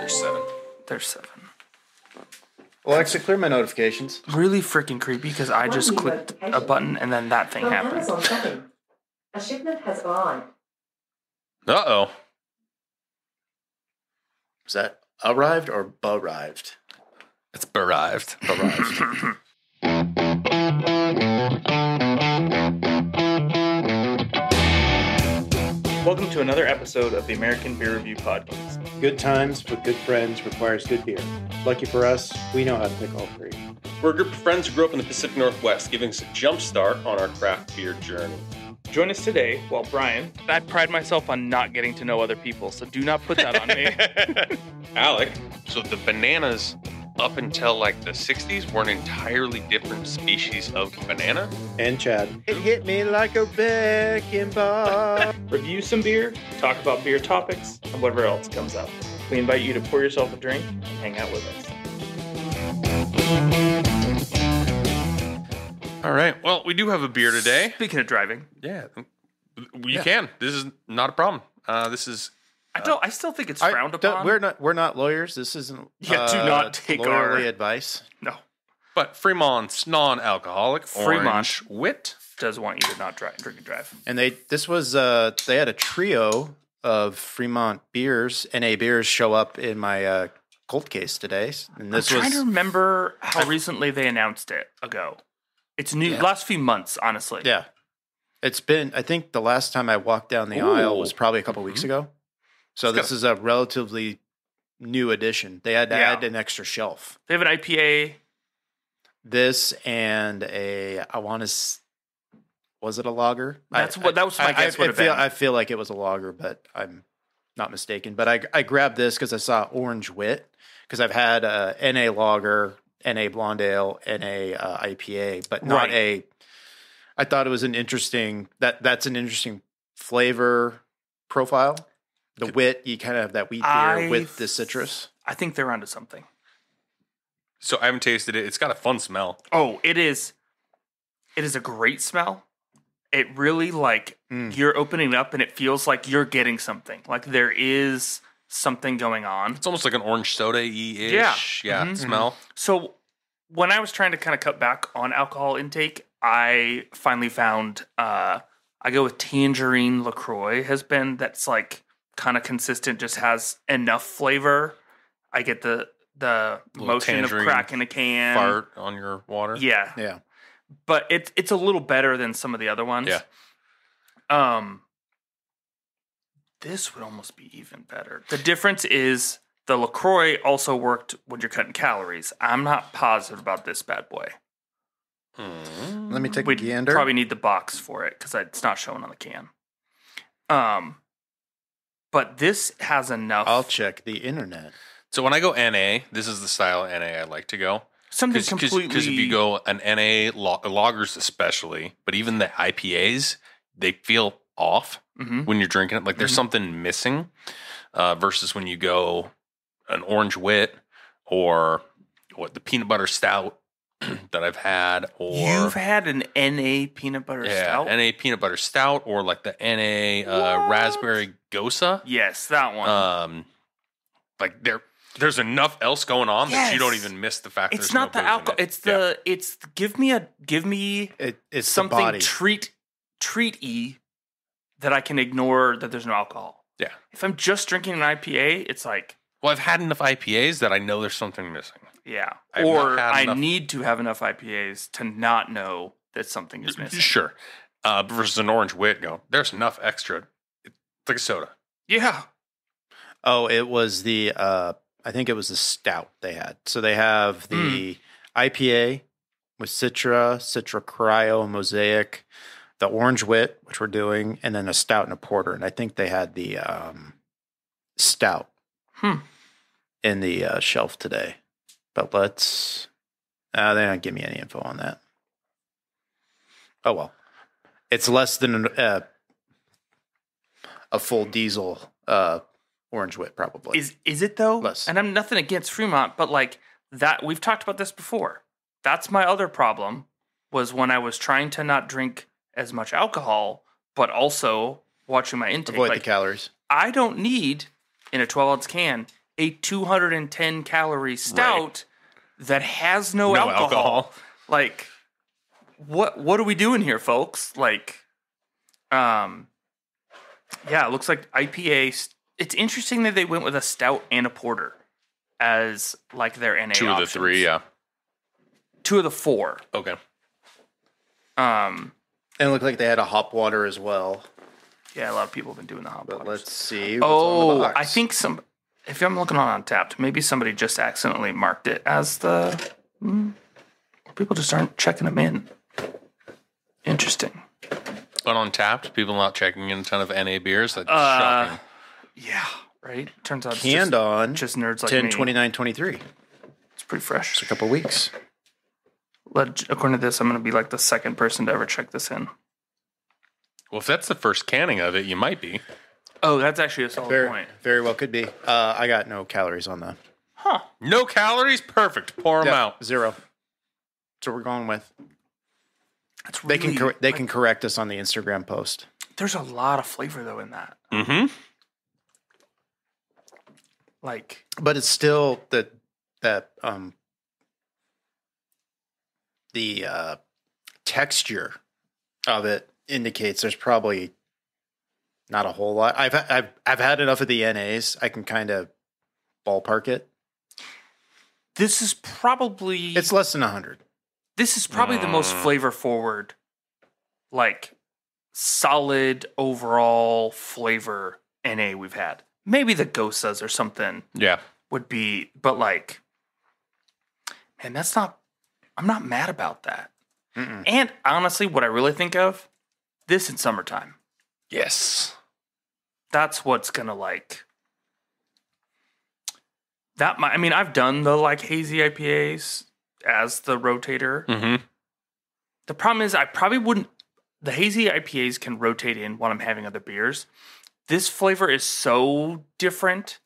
There's 7. There's 7. Alexa, clear my notifications. Really freaking creepy because I just clicked a button and then that thing happened. A shipment has arrived. Uh-oh. Is that arrived or arrived? It's arrived. Arrived. Welcome to another episode of the American Beer Review Podcast. Good times with good friends requires good beer. Lucky for us, we know how to pick all three. We're a group of friends who grew up in the Pacific Northwest, giving us a jump start on our craft beer journey. Join us today while Brian... I pride myself on not getting to know other people, so do not put that on me. Alec. So the bananas up until like the 60s were an entirely different species of banana. And Chad. It hit me like a wrecking ball. Review some beer, talk about beer topics, and whatever else comes up. We invite you to pour yourself a drink and hang out with us. All right. Well, we do have a beer today. Speaking of driving. Yeah. You can. This is not a problem. This is... I still think it's frowned upon. We're not lawyers. This isn't do not take lawyerly advice. No. But Fremont's non-alcoholic Orange Wit does want you to not drink and drive. And they had a trio of Fremont beers, NA beers, show up in my cold case today. And I'm trying to remember how recently they announced it ago. It's new, last few months, honestly. Yeah. It's been, I think the last time I walked down the aisle was probably a couple weeks ago. So this is a relatively new addition. They had to add an extra shelf. They have an IPA. This and was it a lager? That was my guess. I feel like it was a lager, but I'm not mistaken. But I grabbed this because I saw Orange Wit, because I've had NA lager, NA blonde ale, NA IPA, but not I thought it was an interesting flavor profile. The wit, you kind of have that wheat beer with the citrus. I think they're onto something. So I haven't tasted it. It's got a fun smell. Oh, it is. It is a great smell. It really you're opening it up and it feels like you're getting something. Like there is something going on. It's almost like an orange soda-y-ish. Yeah. Smell. So when I was trying to kind of cut back on alcohol intake, I finally found I go with Tangerine LaCroix that's like kind of consistent, just has enough flavor. I get the motion of cracking a can. Fart on your water. Yeah. Yeah. But it's a little better than some of the other ones. Yeah. This would almost be even better. The difference is the LaCroix also worked when you're cutting calories. I'm not positive about this bad boy. Let me take a We'd gander. probably need the box for it because it's not showing on the can. But this has enough. I'll check the internet. So when I go NA, this is the style of NA I like to go. Something completely... Because if you go an NA, lagers especially, but even the IPAs, they feel off when you're drinking it. Like there's something missing versus when you go an Orange Wit or the peanut butter stout that I've had. Or you've had an NA peanut butter stout? NA peanut butter stout or like the NA raspberry Gosa. Yes, that one. Like there's enough else going on that you don't even miss the fact that it's there's not no the alcohol. It's give me it's something treat-y that I can ignore that there's no alcohol. Yeah. If I'm just drinking an IPA, it's like, well, I've had enough IPAs that I know there's something missing. Yeah. Or I need to have enough IPAs to not know that something is missing. Sure. Versus an Orange Wit, there's enough extra. It's like a soda. Yeah. Oh, it was I think it was the stout they had. So they have the IPA with Citra Cryo, Mosaic, the Orange Wit, which we're doing, and then a stout and a porter. And I think they had the stout in the shelf today. But they don't give me any info on that. Oh, well. It's less than a full diesel Orange Wit, probably. Is it, though? Less. And I'm nothing against Fremont, but like that, we've talked about this before. That's my other problem, was when I was trying to not drink as much alcohol, but also watching my intake. Avoid the calories. I don't need, in a 12-ounce can, a 210 calorie stout that has no alcohol. Like, what are we doing here, folks? Like, yeah, it looks like IPA. It's interesting that they went with a stout and a porter as like their NA. Two of the three, yeah. 2 of the 4. Okay. And it looked like they had a hop water as well. Yeah, a lot of people have been doing the hop waters. Let's see what's on the box. I think if I'm looking on Untapped, maybe somebody just accidentally marked it as the. People just aren't checking them in. Interesting. But on Tapped, people not checking in a ton of NA beers. That's shocking. Yeah, right. Turns out Canned on just nerds like me. 10/29/23. It's pretty fresh. It's a couple weeks. According to this, I'm going to be like the second person to ever check this in. Well, if that's the first canning of it, you might be. Oh, that's actually a solid point. Very well could be. I got no calories on that. Huh. No calories? Perfect. Pour them out. 0. That's what we're going with. That's They really, can correct us on the Instagram post. There's a lot of flavor though in that. Mm-hmm. Like, But it's still the texture of it indicates there's probably not a whole lot. I've had enough of the NAs. I can kind of ballpark it. this is probably It's less than 100. This is probably the most flavor forward, like solid overall flavor NA we've had. Maybe the Gosas or something Yeah. would be, but like, man, I'm not mad about that. Mm-mm. And honestly, what I really think of, this in summertime. Yes. That's what's gonna like. I've done the like hazy IPAs as the rotator. Mm-hmm. The problem is I probably wouldn't. The hazy IPAs can rotate in while I'm having other beers. This flavor is so different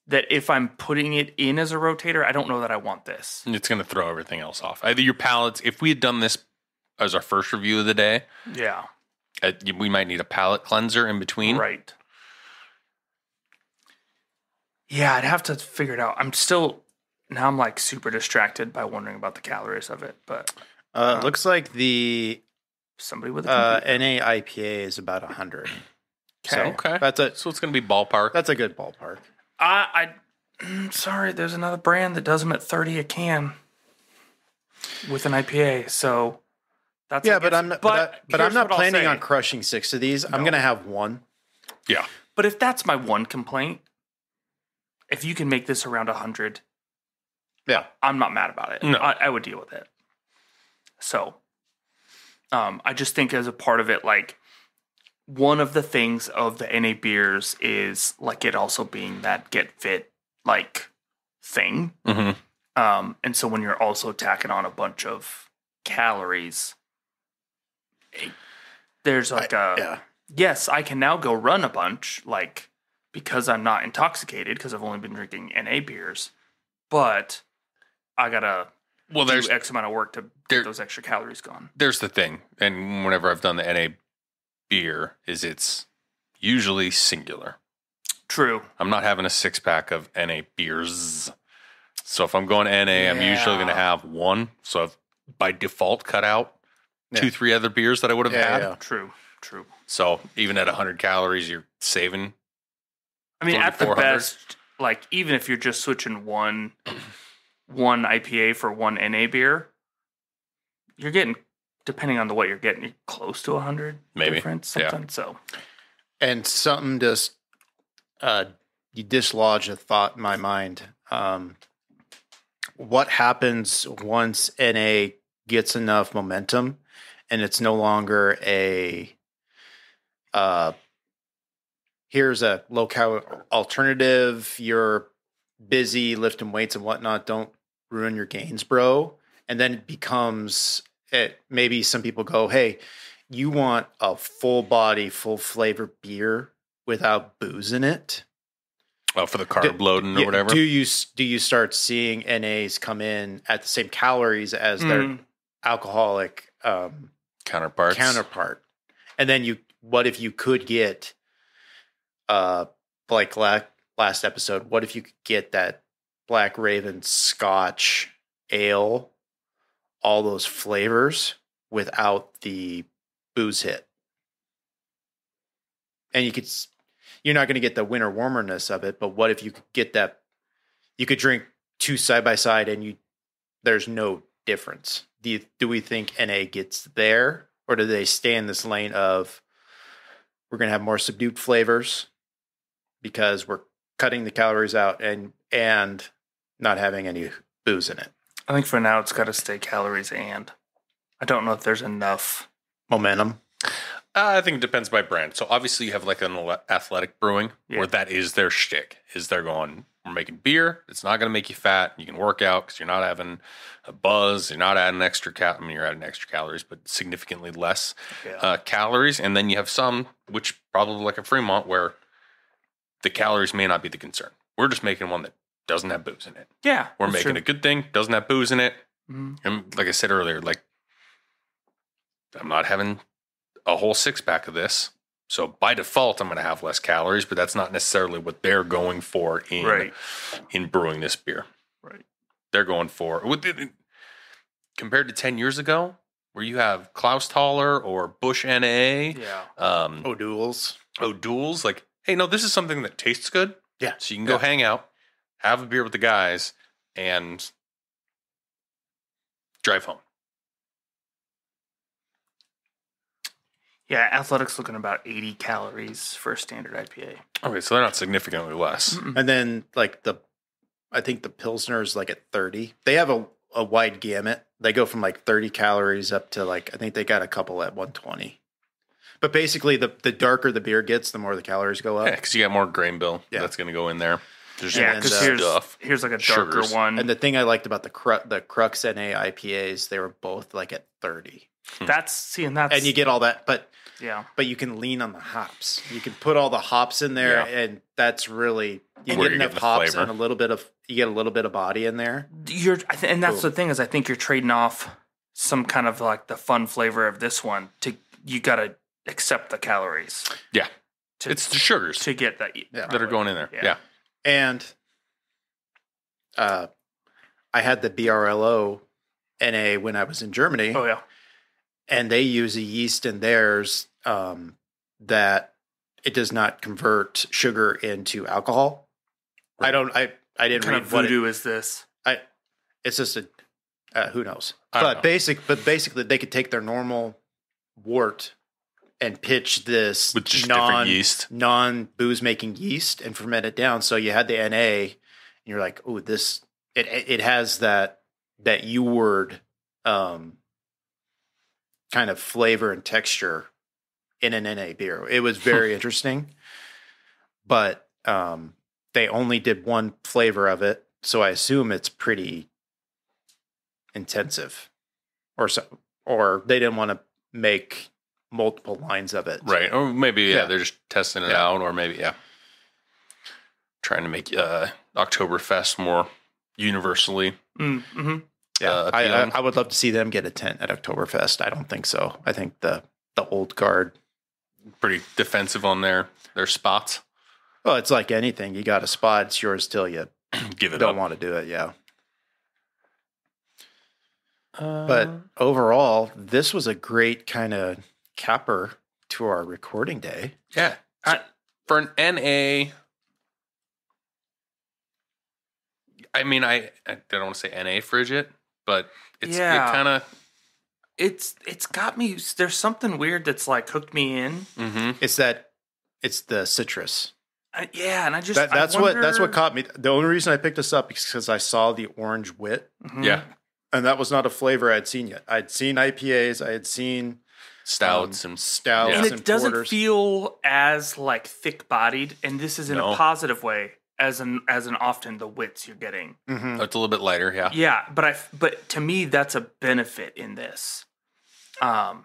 that if I'm putting it in as a rotator, I don't know that I want this. It's going to throw everything else off. Either your palates, if we had done this as our first review of the day, Yeah. We might need a palate cleanser in between. Right. Yeah, I'd have to figure it out. I'm like super distracted by wondering about the calories of it, but It looks like the somebody with a computer. NA IPA is about 100. Okay. That's So it's going to be ballpark. That's a good ballpark. Sorry, there's another brand that does them at 30 a can with an IPA. So that's Yeah, but I'm not here's what I'll planning say. on crushing 6 of these. I'm going to have one. Yeah. But if that's my one complaint, if you can make this around 100, Yeah. I'm not mad about it. No. I would deal with it. So, I just think as a part of it, like one of the things of the NA beers is like it also being that get fit like thing. Mm-hmm. And so when you're also tacking on a bunch of calories, there's like yes, I can now go run a bunch, like because I'm not intoxicated because I've only been drinking NA beers, but I gotta There's do X amount of work to get those extra calories gone. There's the thing, and whenever I've done the NA beer, it's usually singular. True. I'm not having a 6-pack of NA beers. So if I'm going NA, I'm usually going to have one. So I've by default cut out 2-3 other beers that I would have had. Yeah. True. So even at 100 calories, you're saving. I mean, at the 400. best, like even if you're just switching one IPA for one NA beer, you're getting, depending on what you're getting, you're close to 100 Maybe. difference, something. So, And something just you dislodge a thought in my mind. What happens once NA gets enough momentum and it's no longer here's a low calorie alternative, you're busy lifting weights and whatnot, don't ruin your gains, bro. And then it becomes maybe some people go, hey, you want a full body, full flavor beer without booze in it. Oh, for the carb loading or whatever. Do you start seeing NAs come in at the same calories as their alcoholic counterpart? And then what if you could get like last episode, what if you could get that Black Raven Scotch ale, all those flavors without the booze hit? And you're not going to get the winter warmerness of it, but what if you could get that, you could drink two side by side and there's no difference. Do we think NA gets there, or do they stay in this lane of we're going to have more subdued flavors because we're cutting the calories out and not having any booze in it? I think for now it's got to stay calories, and I don't know if there's enough momentum. I think it depends by brand. So obviously you have like an athletic brewing where that is their shtick. Is they're going, we're making beer. It's not going to make you fat. You can work out because you're not having a buzz. You're not adding extra you're adding extra calories, but significantly less calories. And then you have some, which probably like a Fremont, where the calories may not be the concern. We're just making one that doesn't have booze in it. Yeah. We're making a good thing, doesn't have booze in it. Mm-hmm. And like I said earlier, like I'm not having a whole 6-pack of this. So by default, I'm going to have less calories, but that's not necessarily what they're going for in brewing this beer. Right. They're going for, compared to 10 years ago, where you have Klausthaler or Busch NA, O'Doul's, like, hey, no, this is something that tastes good. Yeah. So you can go hang out, have a beer with the guys, and drive home. Yeah, Athletic's looking about 80 calories for a standard IPA. Okay, so they're not significantly less. Mm-mm. And then I think the Pilsner is like at 30. They have a wide gamut. They go from like 30 calories up to like, I think they got a couple at 120. But basically the darker the beer gets, the more the calories go up. Yeah, because you got more grain bill that's going to go in there. There's because here's like a darker sugars. one. And the thing I liked about the Crux NA IPAs, they were both like at 30. And you get all that, but yeah, but you can lean on the hops. You can put all the hops in there, and that's really you get enough hops and you get a little bit of body in there. And that's the thing is, I think you're trading off some kind of like the fun flavor of this one you got to accept the calories. Yeah, it's the sugars to get that that are going in there. Yeah. And I had the BRLO NA when I was in Germany. Oh yeah. And they use a yeast in theirs that it does not convert sugar into alcohol. Right. I didn't read what voodoo is this. It's just who knows. But basically they could take their normal wort and pitch this with just different yeast, non-booze making yeast, and ferment it down. So you had the NA, and you're like, oh, this it has that U-word kind of flavor and texture in an NA beer. It was very interesting, but they only did one flavor of it, so I assume it's pretty intensive, or they didn't want to make multiple lines of it, right? Or maybe they're just testing it out, or maybe trying to make Oktoberfest more universally. Mm-hmm. Yeah, I would love to see them get a tent at Oktoberfest. I don't think so. I think the old guard pretty defensive on their spots. Well, it's like anything. You got a spot, it's yours till you give it don't up. Want to do it. Yeah. But overall, this was a great kind of capper to our recording day. Yeah. For an NA, I mean, I don't want to say NA frigid, but it's kind of... It's got me... There's something weird that's like hooked me in. Mm-hmm. It's the citrus. And I just... That's what caught me. The only reason I picked this up is because I saw the Orange Wit. Mm-hmm. Yeah. And that was not a flavor I'd seen yet. I'd seen IPAs. I had seen... Stouts and it doesn't porters. Feel as like thick bodied, and this is in a positive way as an often the wits you're getting. Mm-hmm. It's a little bit lighter, yeah. Yeah, but to me that's a benefit in this. Yeah,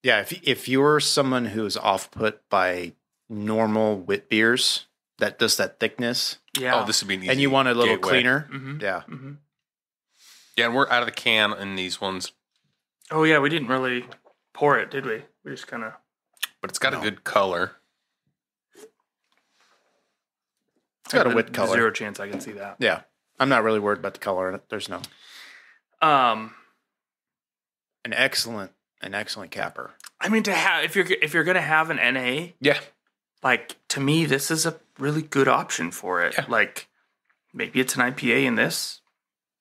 if you're someone who's off put by normal wit beers that does that thickness, this would be an easy and you want a little gateway. cleaner, mm-hmm. yeah. Mm-hmm. Yeah, and we're out of the can in these ones. Oh yeah, we didn't really pour it, did we? We just kind of... But it's got a good color. It's got a wit color. Zero chance I can see that. Yeah. I'm not really worried about the color in it. There's no. An excellent capper. I mean, to have if you're gonna have an NA, Yeah. like to me, this is a really good option for it. Yeah. Like maybe it's an IPA in this.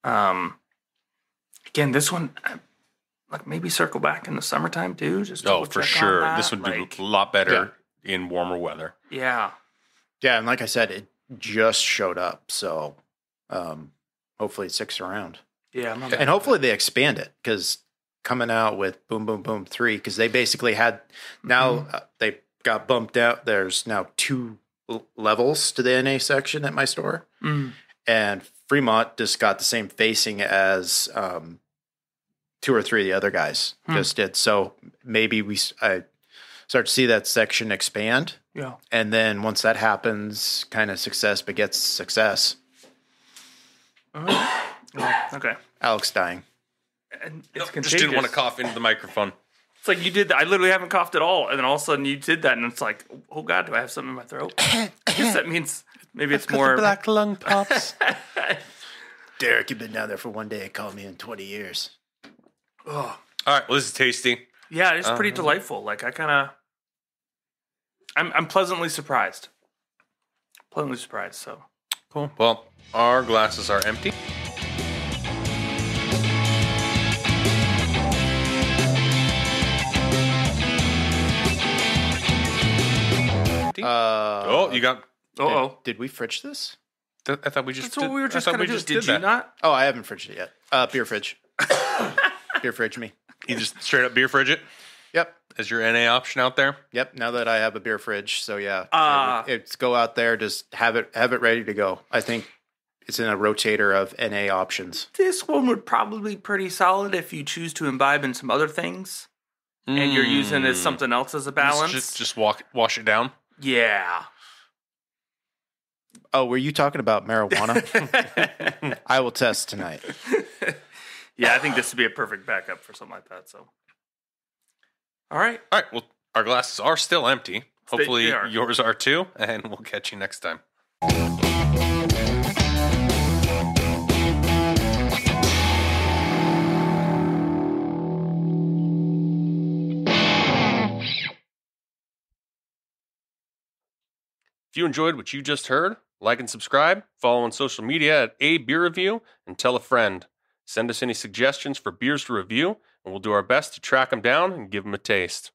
Again, this one, like maybe circle back in the summertime too. Just Oh, for check on sure. that. This would like, do a lot better in warmer weather. Yeah. Yeah, and like I said, it just showed up, so hopefully it sticks around. Yeah. And hopefully they expand it, because coming out with Boom Boom Boom 3, because they basically had, now they got bumped out. There's now 2 levels to the NA section at my store. And Fremont just got the same facing as 2 or 3 of the other guys just did. So maybe I start to see that section expand. Yeah. And then once that happens, kind of success begets success. Okay. Alex dying. And it's Just didn't want to cough into the microphone. It's like you did that. I literally haven't coughed at all, and then all of a sudden you did that, and it's like, oh God, do I have something in my throat? I guess that means maybe it's more black lung pops. Derek, you've been down there for one day. Call me in 20 years. Oh. All right. Well, this is tasty. Yeah, it's pretty delightful. Like I'm pleasantly surprised. Pleasantly surprised. So Cool. Well, our glasses are empty. You got. Did we fridge this? I thought we just. that's what we were just going to do. Did you that. not? Oh, I haven't fridged it yet. Beer fridge. Beer fridge me. You just straight up beer fridge it Yep. as your NA option out there. Yep. Now that I have a beer fridge, so yeah, it's go out there, just have it ready to go. I think it's in a rotator of NA options. This one would probably be pretty solid if you choose to imbibe in some other things, and you're using it as something else as a balance. Just wash it down. Yeah. Oh, were you talking about marijuana? I will test tonight. Yeah, I think this would be a perfect backup for something like that. So, all right. All right. Well, our glasses are still empty. Hopefully they are. yours are too, and we'll catch you next time. If you enjoyed what you just heard, like and subscribe, follow on social media at ABR Review, and tell a friend. Send us any suggestions for beers to review, and we'll do our best to track them down and give them a taste.